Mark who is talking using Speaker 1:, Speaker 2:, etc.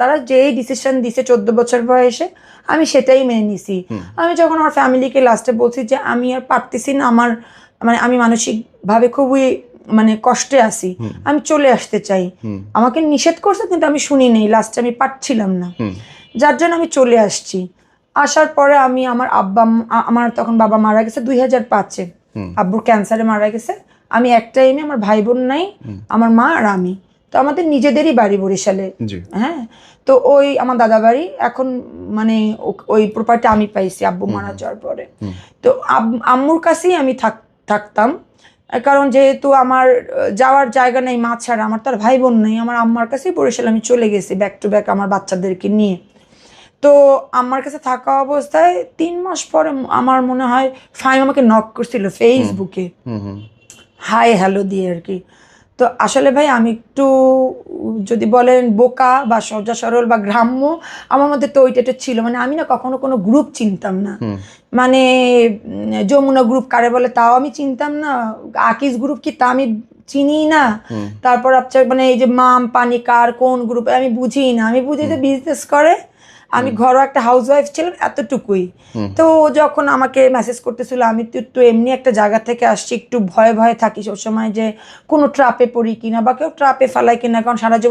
Speaker 1: তারা যেই ডিসিশন দিছে 14 বছর বয়সে আমি সেটাই মেনে নিছি। আমি যখন আমার ফ্যামিলিকে লাস্টে বলছি যে আমি আর পারতেছি না, আমার মানে আমি মানসিকভাবে খুবই মানে কষ্টে আছি, আমি চলে আসতে চাই, আমাকে নিষেধ করছে কিন্তু আমি শুনি নেই, লাস্টে আমি পারছিলাম না, যার জন্য আমি চলে আসছি। আসার পরে আমি আমার তখন বাবা মারা গেছে 2005-এ, আব্বুর ক্যান্সারে মারা গেছে। আমি একটাই মেয়ে, আমার ভাই বোন নাই, আমার মা আর আমি। তো আমাদের নিজেদেরই বাড়ি বরিশালে, হ্যাঁ। তো ওই আমার দাদা বাড়ি এখন, মানে ওই প্রপার্টি আমি পাইছি আব্বু মারা যাওয়ার পরে। তো আম্মুর কাছেই আমি থাকতাম, কারণ যেহেতু আমার যাওয়ার জায়গা নেই, মা ছাড়া আমার তার ভাই বোন নেই, আমার আম্মার কাছেই বরিশালে আমি চলে গেছি ব্যাক টু ব্যাক আমার বাচ্চাদেরকে নিয়ে। তো আমার কাছে থাকা অবস্থায় 3 মাস পরে আমার মনে হয় ফাহিম আমাকে নক করছিল ফেসবুকে, হাই হ্যালো দিয়ে আর কি। তো আসলে ভাই আমি একটু যদি বলেন বোকা বা সহজ সরল বা গ্রাম্য, আমার মধ্যে তো ওইটা ছিল, মানে আমি না কখনো কোনো গ্রুপ চিনতাম না, মানে যমুনা গ্রুপ কারে বলে তাও আমি চিনতাম না, আকিজ গ্রুপ কি তা আমি চিনি না, তারপর আপনার মানে এই যে মাম পানি কার কোন গ্রুপ আমি বুঝি না, আমি বুঝি যে বিজনেস করে, আমি ঘরোয়া একটা হাউস ওয়াইফ ছিলাম এতটুকুই। তো যখন আমাকে মেসেজ করতেছিল, আমি তো এমনি একটা জায়গা থেকে আসছি, একটু ভয়ে ভয়ে থাকি সবসময় যে কোনো ট্রাপে পড়ি কিনা বা কেউ ট্রাপে ফেলায় কিনা, কারণ সারা জীবন